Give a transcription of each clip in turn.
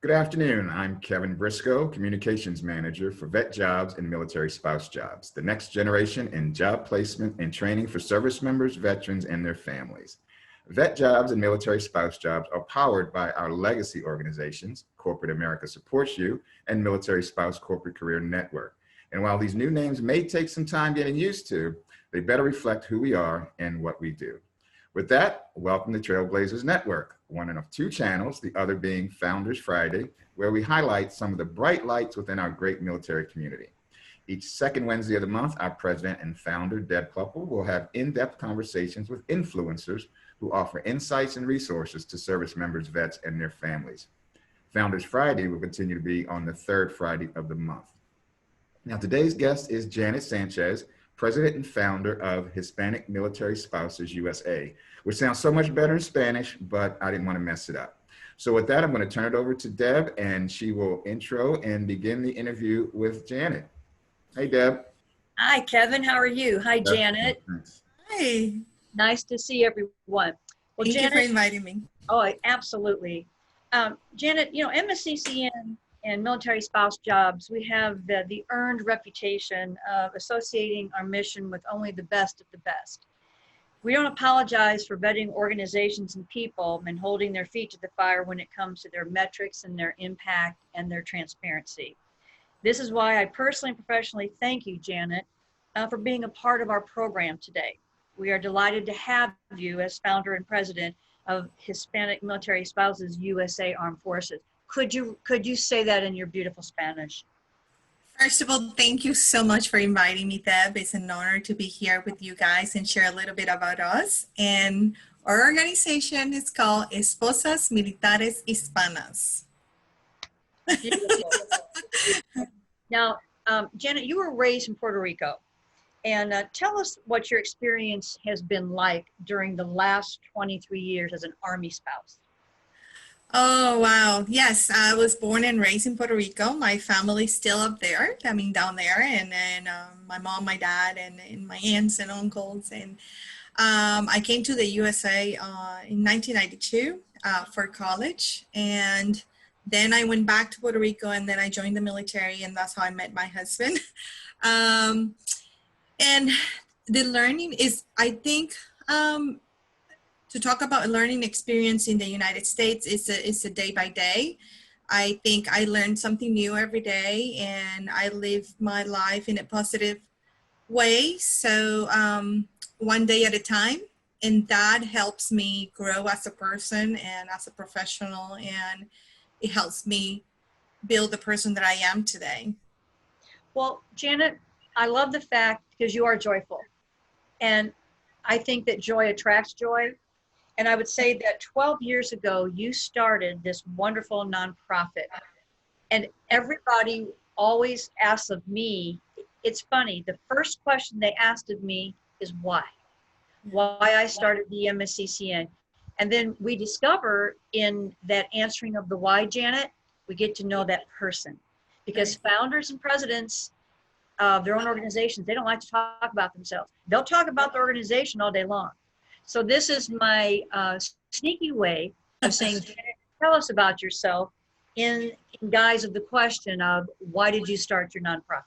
Good afternoon. I'm Kevin Briscoe, Communications Manager for Vet Jobs and Military Spouse Jobs, the next generation in job placement and training for service members, veterans, and their families. Vet Jobs and Military Spouse Jobs are powered by our legacy organizations, Corporate America Supports You and Military Spouse Corporate Career Network. And while these new names may take some time getting used to, they better reflect who we are and what we do. With that, welcome to Trailblazers Network, one of two channels, the other being Founders Friday, where we highlight some of the bright lights within our great military community. Each second Wednesday of the month, our president and founder, Deb Pluppel, will have in-depth conversations with influencers who offer insights and resources to service members, vets, and their families. Founders Friday will continue to be on the third Friday of the month. Now, today's guest is Janet Sanchez, president and founder of Hispanic Military Spouses USA, which sounds so much better in Spanish, but I didn't want to mess it up. So with that, I'm going to turn it over to Deb, and she will intro and begin the interview with Janet. Hey, Deb. Hi, Kevin. How are you? Hi, Janet. Thanks. Hi. Nice to see everyone. Well, Thank you for inviting me. Oh, absolutely. Janet, you know, MSCCN and Military Spouse Jobs, we have the earned reputation of associating our mission with only the best of the best. We don't apologize for vetting organizations and people and holding their feet to the fire when it comes to their metrics and their impact and their transparency. This is why I personally and professionally thank you, Janet, for being a part of our program today. We are delighted to have you as founder and president of Hispanic Military Spouses USA Armed Forces. Could you say that in your beautiful Spanish? First of all, thank you so much for inviting me, Deb. It's an honor to be here with you guys and share a little bit about us. And our organization is called Esposas Militares Hispanas. Now, Janet, you were raised in Puerto Rico. And tell us what your experience has been like during the last 23 years as an Army spouse. Oh, wow. Yes, I was born and raised in Puerto Rico. My family's still up there, I mean, down there. And then my mom, my dad, and my aunts and uncles. And I came to the USA in 1992 for college. And then I went back to Puerto Rico, and then I joined the military, and that's how I met my husband. And the learning is, I think, to talk about a learning experience in the United States is a day by day. I think I learn something new every day, and I live my life in a positive way. So one day at a time, and that helps me grow as a person and as a professional, and it helps me build the person that I am today. Well, Janet, I love the fact because you are joyful, and I think that joy attracts joy. And I would say that 12 years ago, you started this wonderful nonprofit, and everybody always asks of me, it's funny, the first question they asked of me is why I started the MSCCN. And then we discover in that answering of the why, Janet, we get to know that person, because founders and presidents of their own organizations, they don't like to talk about themselves. They'll talk about the organization all day long. So this is my sneaky way of saying, Janet, tell us about yourself in guise of the question of why did you start your nonprofit?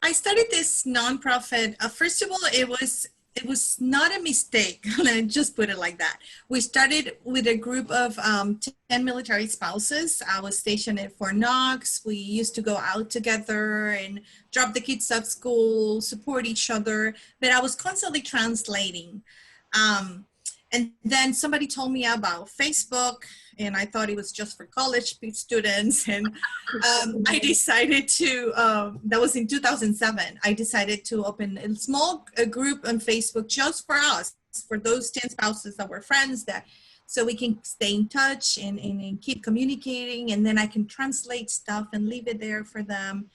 I started this nonprofit. First of all, it was not a mistake. Let's just put it like that. We started with a group of 10 military spouses. I was stationed at Fort Knox. We used to go out together and drop the kids off school, support each other, but I was constantly translating. And then somebody told me about Facebook, and I thought it was just for college students. And I decided to, that was in 2007, I decided to open a small group on Facebook just for us, for those 10 spouses that were friends, so we can stay in touch and keep communicating. And then I can translate stuff and leave it there for them.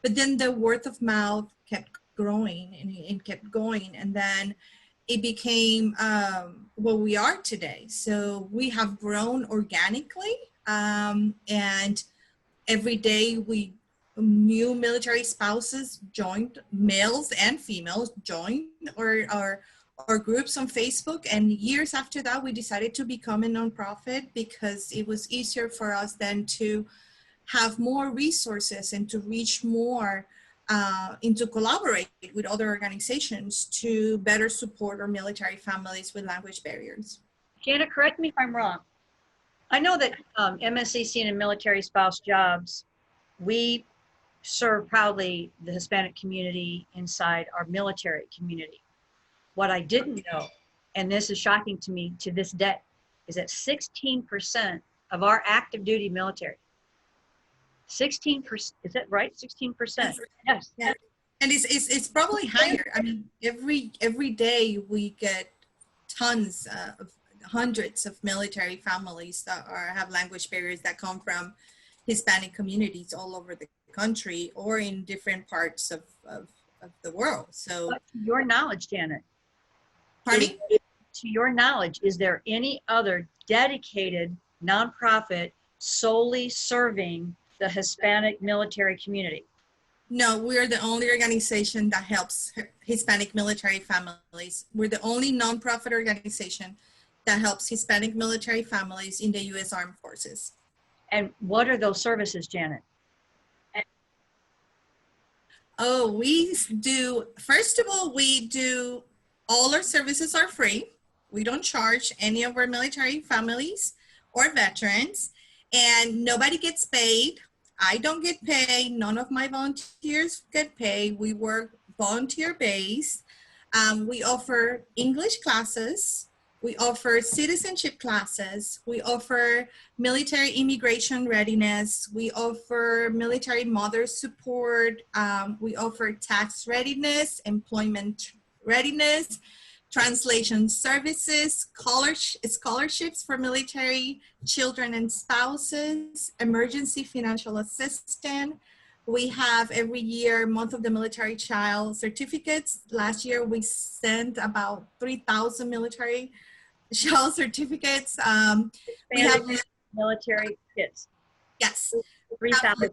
But then the word of mouth kept growing and kept going. And then it became what we are today. So we have grown organically, and every day new military spouses joined, males and females joined our our groups on Facebook. And years after that, we decided to become a nonprofit because it was easier for us then to have more resources and to reach more and to collaborate with other organizations to better support our military families with language barriers. Janet, correct me if I'm wrong. I know that MSCC and military spouse jobs, we serve proudly the Hispanic community inside our military community. What I didn't know, and this is shocking to me to this day, is that 16% of our active duty military, 16%, is that right? 16%. Yes. Yeah. And it's probably higher. I mean, every day we get tons of hundreds of military families that have language barriers that come from Hispanic communities all over the country or in different parts of the world. So, But to your knowledge, Janet, pardon me? to your knowledge, is there any other dedicated nonprofit solely serving the Hispanic military community? No, we're the only organization that helps Hispanic military families. We're the only nonprofit organization that helps Hispanic military families in the U.S. Armed Forces. And what are those services, Janet? Oh, we do, first of all, we do, all our services are free. We don't charge any of our military families or veterans, and nobody gets paid. I don't get paid. None of my volunteers get paid. We work volunteer based. We offer English classes. We offer citizenship classes. We offer military immigration readiness. We offer military mother support. We offer tax readiness, employment readiness, translation services, scholarships for military children and spouses, emergency financial assistance. We have every year month of the military child certificates. Last year we sent about 3,000 military child certificates. We have military kids. yes, 3,000.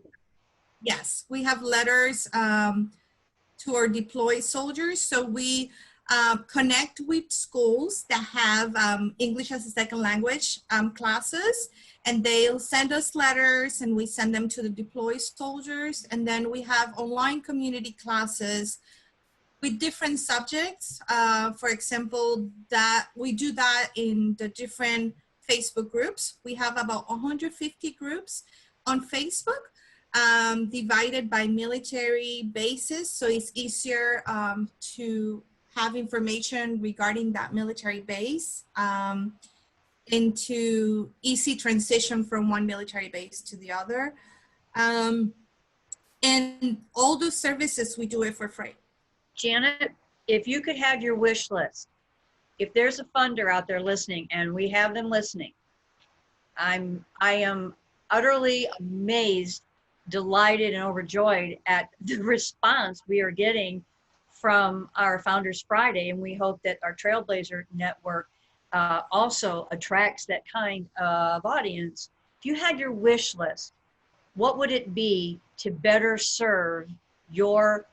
yes, we have letters to our deployed soldiers. So we connect with schools that have English as a second language classes, and they'll send us letters and we send them to the deployed soldiers. And then we have online community classes with different subjects. For example, that we do that in the different Facebook groups. We have about 150 groups on Facebook, divided by military bases. So it's easier to have information regarding that military base, into easy transition from one military base to the other. And all those services, we do it for free. Janet, if you could have your wish list, if there's a funder out there listening, and we have them listening, I am utterly amazed, delighted, and overjoyed at the response we are getting from our Founders Friday, and we hope that our Trailblazer Network also attracts that kind of audience. If you had your wish list, what would it be to better serve your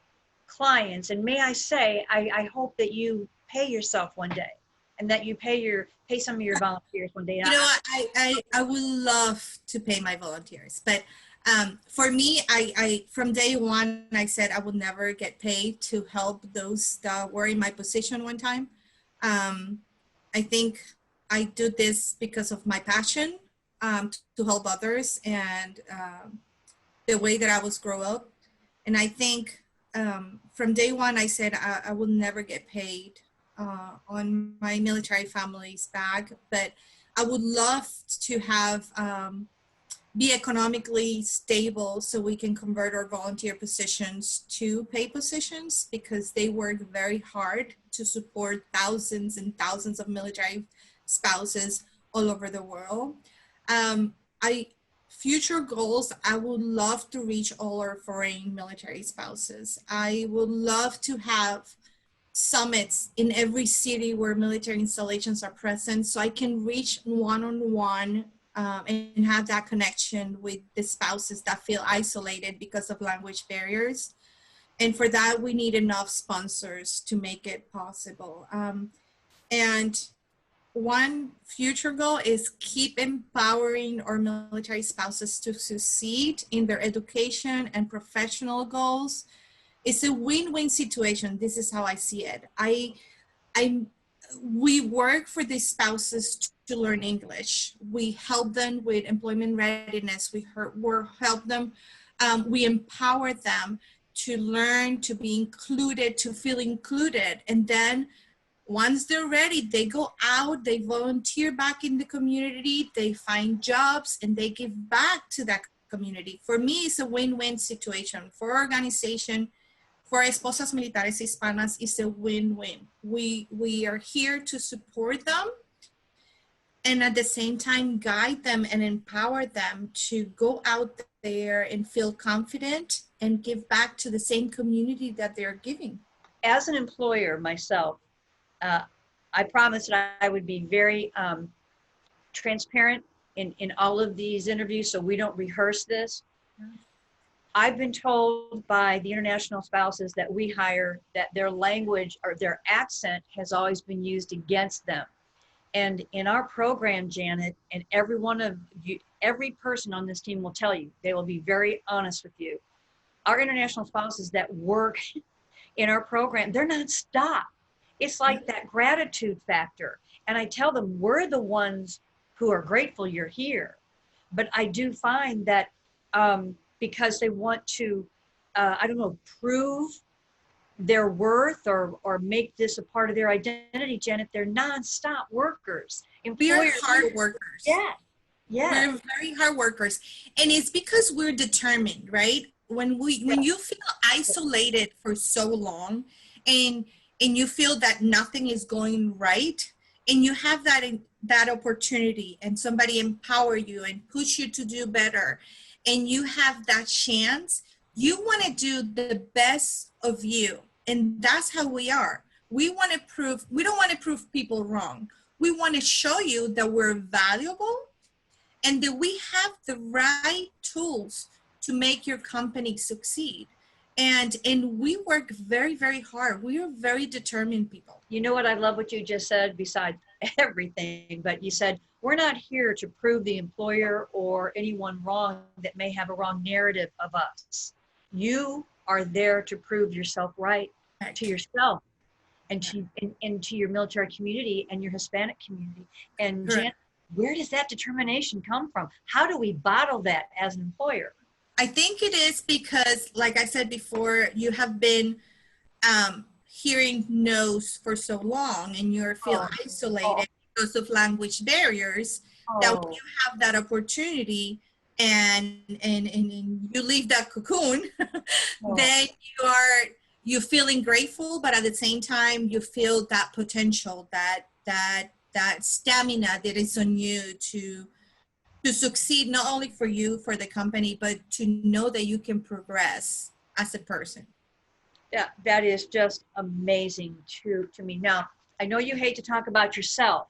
clients? And may I say, I hope that you pay yourself one day, and that you pay some of your volunteers one day. You know, I would love to pay my volunteers, but for me, I from day one, I said I would never get paid to help those that were in my position one time. I think I do this because of my passion to help others, and the way that I was grown up. And I think from day one, I said I will never get paid on my military family's back, but I would love to have be economically stable so we can convert our volunteer positions to paid positions, because they work very hard to support thousands and thousands of military spouses all over the world. Future goals, I would love to reach all our foreign military spouses. I would love to have summits in every city where military installations are present, so I can reach one-on-one and have that connection with the spouses that feel isolated because of language barriers. And for that, we need enough sponsors to make it possible. And one future goal is keep empowering our military spouses to succeed in their education and professional goals. It's a win-win situation. This is how I see it. We work for these spouses to learn English. We help them with employment readiness. We help them. We empower them to learn, to be included, to feel included. And then once they're ready, they go out, they volunteer back in the community, they find jobs, and they give back to that community. For me, it's a win-win situation. For our organization, for Esposas Militares Hispanas, it's a win-win. We are here to support them and at the same time guide them and empower them to go out there and feel confident and give back to the same community that they're giving. As an employer myself, I promised that I would be very transparent in all of these interviews so we don't rehearse this. I've been told by the international spouses that we hire that their language or their accent has always been used against them. And in our program, Janet, and every one of you, every person on this team will tell you, they will be very honest with you. Our international spouses that work in our program, they're not stopped. It's like that gratitude factor. And I tell them, we're the ones who are grateful you're here. But I do find that because they want to, I don't know, prove their worth or make this a part of their identity, Janet, they're nonstop workers. We are hard workers. Yeah, yeah. We're very hard workers. And it's because we're determined, right? When you feel isolated for so long and you feel that nothing is going right, and you have that opportunity and somebody empower you and push you to do better, and you have that chance, you want to do the best of you. And that's how we are. We don't want to prove people wrong. We want to show you that we're valuable and that we have the right tools to make your company succeed. And we work very, very hard. We are very determined people. You know what? I love what you just said besides everything, but you said, we're not here to prove the employer or anyone wrong that may have a wrong narrative of us. You are there to prove yourself right to yourself and to your military community and your Hispanic community. And Jan, where does that determination come from? How do we bottle that as an employer? I think it is because, like I said before, you have been hearing no's for so long and you feel isolated because of language barriers, that when you have that opportunity and you leave that cocoon, then you're feeling grateful, but at the same time you feel that potential, that stamina that is on you to succeed, not only for you, for the company, but to know that you can progress as a person. Yeah, that is just amazing to me. Now, I know you hate to talk about yourself,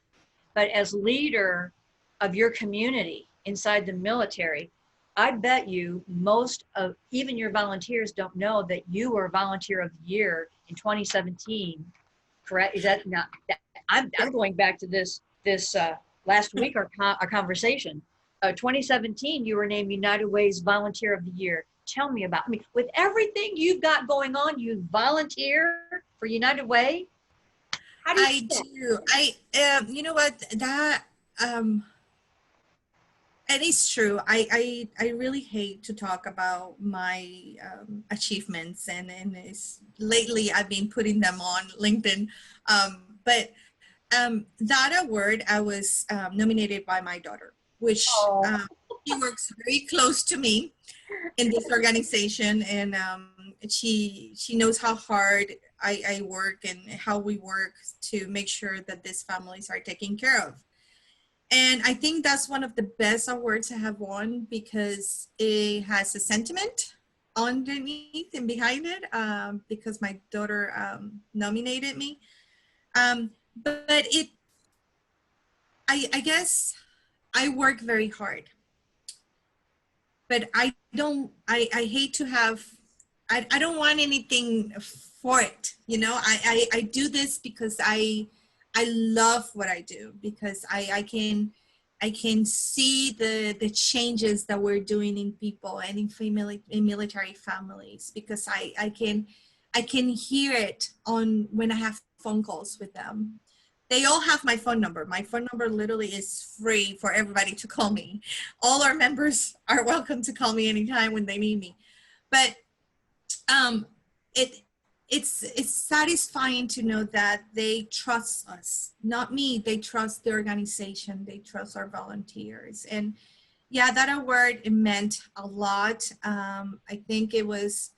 but as leader of your community inside the military, I bet you most of even your volunteers don't know that you were Volunteer of the Year in 2017. Correct? Is that not? I'm going back to this last week our conversation. 2017, you were named United Way's Volunteer of the Year. Tell me about. I mean, with everything you've got going on, you volunteer for United Way. How do you? I do. You know what, that and it's true. I really hate to talk about my achievements, and lately I've been putting them on LinkedIn. But that award, I was nominated by my daughter, which she works very close to me in this organization, and she knows how hard I work and how we work to make sure that these families are taken care of. And I think that's one of the best awards I have won because it has a sentiment underneath and behind it, because my daughter nominated me. But I guess I work very hard, but I hate to have, I don't want anything for it. You know, I do this because I I love what I do because I can see the changes that we're doing in people and in military families because I can hear it on when I have phone calls with them. They all have my phone number. My phone number literally is free for everybody to call me. All our members are welcome to call me anytime when they need me. But um, it it's satisfying to know that they trust us, not me. They trust the organization. They trust our volunteers, and yeah, that award it meant a lot. I think it was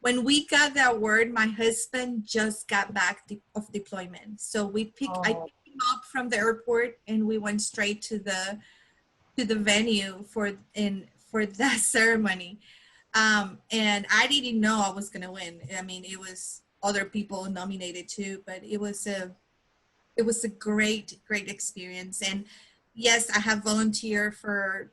when we got that award. My husband just got back of deployment, so I picked him up from the airport, and we went straight to the venue for that ceremony. And I didn't know I was gonna win. I mean, it was other people nominated too, but it was a great experience. And yes, I have volunteered for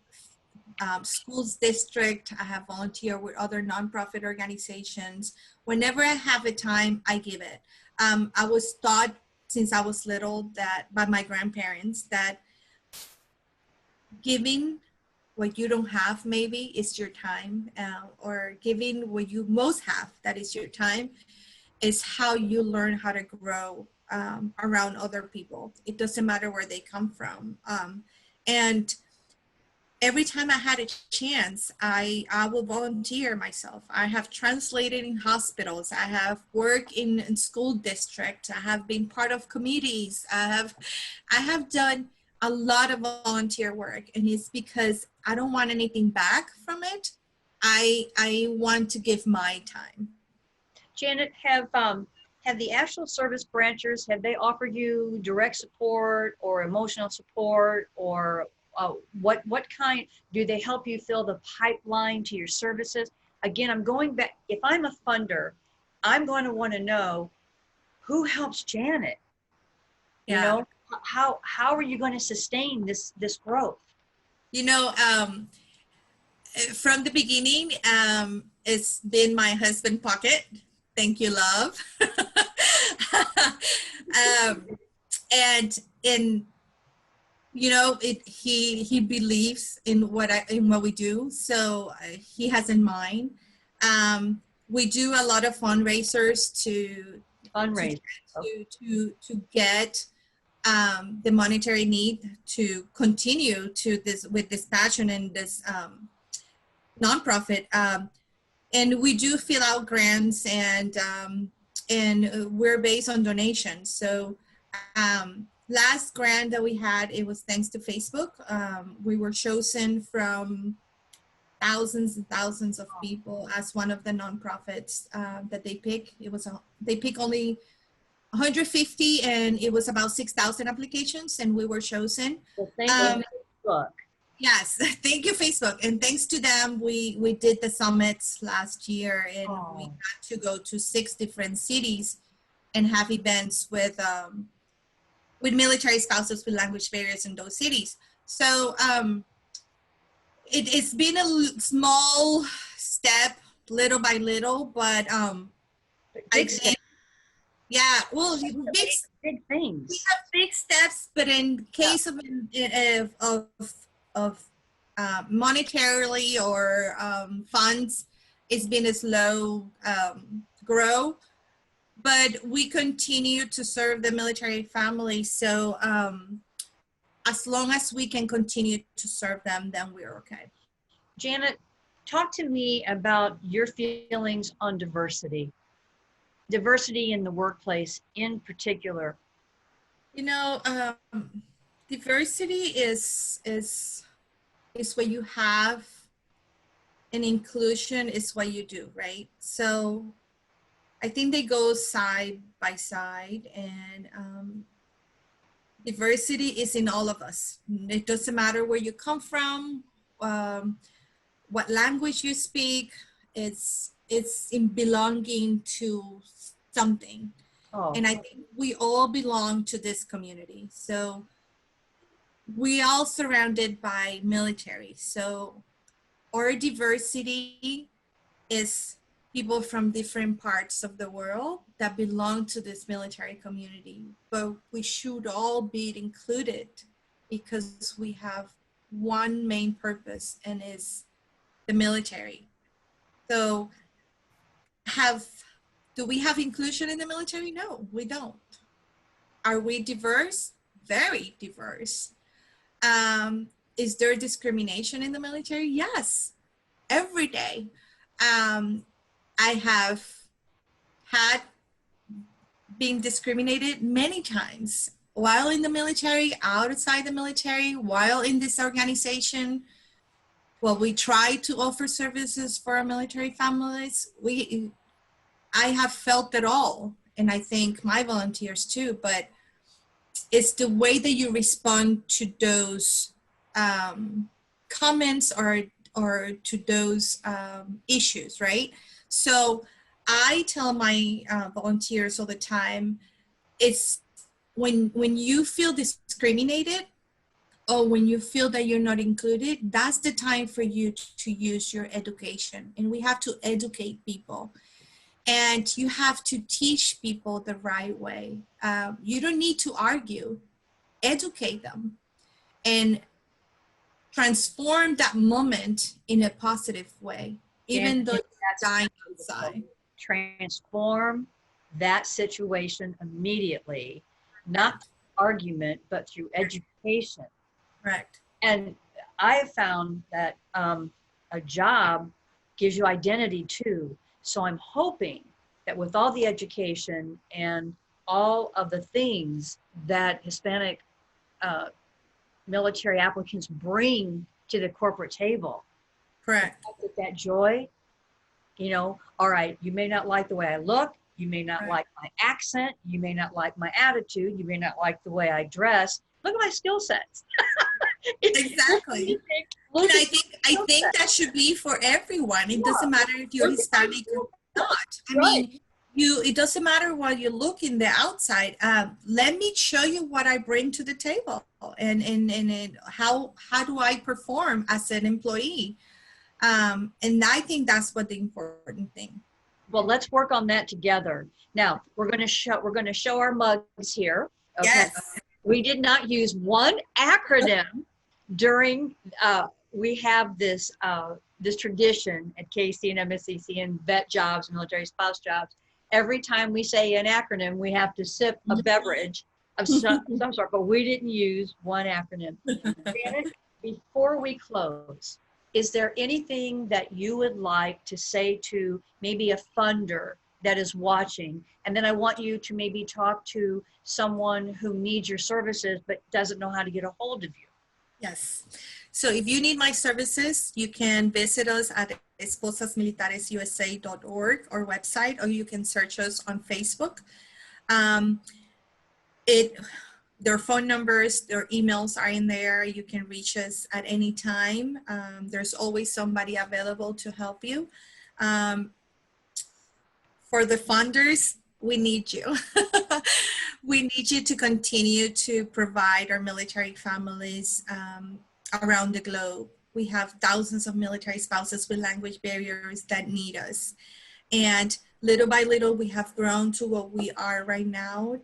schools district. I have volunteered with other nonprofit organizations. Whenever I have a time, I give it. I was taught since I was little that by my grandparents that giving what you don't have maybe is your time, or giving what you most have, that is your time, is how you learn how to grow around other people. It doesn't matter where they come from. And every time I had a chance, I will volunteer myself. I have translated in hospitals. I have worked in school districts. I have been part of committees. I have done a lot of volunteer work, and it's because I don't want anything back from it. I want to give my time. Janet, have the actual service branchers, have they offered you direct support or emotional support, or what kind, do they help you fill the pipeline to your services? Again, I'm going back, if I'm a funder, I'm going to want to know who helps Janet. You know, how are you going to sustain this growth? You know, from the beginning, it's been my husband pocket. Thank you, love. And you know, he believes in what we do, so he has in mind. We do a lot of fundraisers to get the monetary need to continue to this with this passion and this nonprofit. And we do fill out grants, and we're based on donations. So last grant that we had, it was thanks to Facebook. We were chosen from thousands and thousands of people as one of the nonprofits that they pick. They pick only 150, and it was about 6,000 applications, and we were chosen. Well, thank you, Facebook. Yes, thank you, Facebook. And thanks to them, we did the summits last year, and we got to go to 6 different cities and have events with military spouses with language barriers in those cities. So it's been a small step, little by little, but big steps. Yeah, well, big things. We have big steps, but in case of monetarily or funds, it's been a slow grow. But we continue to serve the military family. So as long as we can continue to serve them, then we're okay. Janet, talk to me about your feelings on diversity in the workplace in particular. You know, diversity is what you have, and inclusion is what you do, right? So I think they go side by side, and diversity is in all of us. It doesn't matter where you come from, what language you speak. It's in belonging to something. And I think we all belong to this community. So we all surrounded by military. So our diversity is people from different parts of the world that belong to this military community, but we should all be included because we have one main purpose, and is the military. So do we have inclusion in the military? No, we don't. Are we diverse? Very diverse. Is there discrimination in the military? Yes, every day. I have had been discriminated many times while in the military, outside the military, while in this organization. Well, we try to offer services for our military families. I have felt it all, and I think my volunteers too, but it's the way that you respond to those comments or to those issues, right? So I tell my volunteers all the time, it's when you feel discriminated or when you feel that you're not included, that's the time for you to use your education. And we have to educate people. And you have to teach people the right way. You don't need to argue, educate them, and transform that moment in a positive way, even though you're dying outside. Transform that situation immediately, not through argument, but through education. Correct. And I have found that a job gives you identity too. So I'm hoping that with all the education and all of the things that Hispanic military applicants bring to the corporate table. Correct. That joy, you know, all right, you may not like the way I look, you may not like my accent, you may not like my attitude, you may not like the way I dress. Look at my skill sets. Exactly. And I think that should be for everyone. It doesn't matter if you're Hispanic or not. I mean, it doesn't matter what you look in the outside. Let me show you what I bring to the table and how do I perform as an employee. And I think that's what the important thing. Well, let's work on that together. Now we're going to show our mugs here. Okay? Yes. We did not use one acronym during. We have this tradition at KC and MSCC and vet jobs, military spouse jobs. Every time we say an acronym, we have to sip a beverage of some sort, but we didn't use one acronym. Janet, before we close, is there anything that you would like to say to maybe a funder that is watching? And then I want you to maybe talk to someone who needs your services but doesn't know how to get a hold of you. Yes. So if you need my services, you can visit us at esposasmilitaresusa.org, our website, or you can search us on Facebook. Their phone numbers, their emails are in there. You can reach us at any time. There's always somebody available to help you. For the funders, we need you. We need you to continue to provide our military families around the globe. We have thousands of military spouses with language barriers that need us. And little by little, we have grown to what we are right now.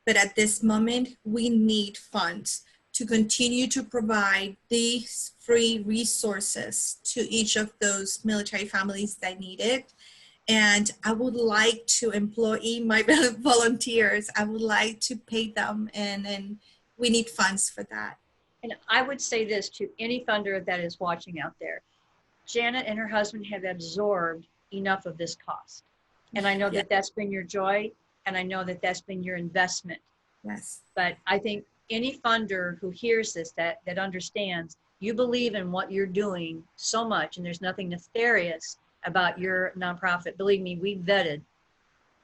But at this moment, we need funds to continue to provide these free resources to each of those military families that need it. And I would like to employ my volunteers. I would like to pay them, and we need funds for that. And I would say this to any funder that is watching out there. Janet and her husband have absorbed enough of this cost. And I know that that's been your joy, and I know that that's been your investment. Yes. But I think any funder who hears this, that understands you believe in what you're doing so much, and there's nothing nefarious about your nonprofit. Believe me, we vetted.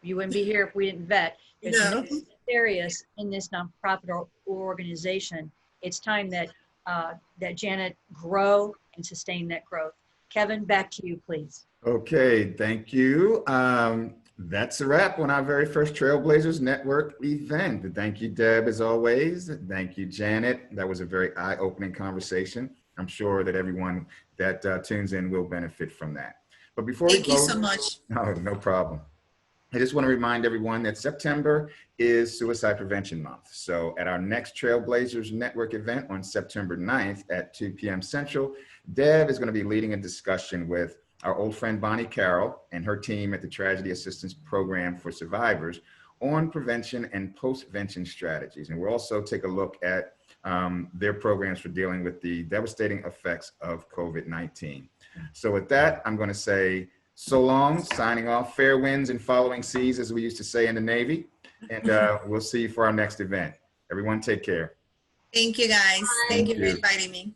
You wouldn't be here if we didn't vet. There's nothing nefarious in this nonprofit or organization. It's time that that Janet grow and sustain that growth. Kevin, back to you, please. Okay, thank you. That's a wrap on our very first Trailblazers Network event. Thank you, Deb, as always. Thank you, Janet. That was a very eye-opening conversation. I'm sure that everyone that tunes in will benefit from that. But before we Thank you go, so much. no problem. I just want to remind everyone that September is Suicide Prevention Month. So at our next Trailblazers Network event on September 9th at 2 p.m. Central, Deb is going to be leading a discussion with our old friend Bonnie Carroll and her team at the Tragedy Assistance Program for Survivors on prevention and post-vention strategies. And we'll also take a look at their programs for dealing with the devastating effects of COVID-19. So with that, I'm going to say so long, signing off, fair winds and following seas, as we used to say in the Navy. And we'll see you for our next event. Everyone take care. Thank you, guys. Thank you for you. inviting me.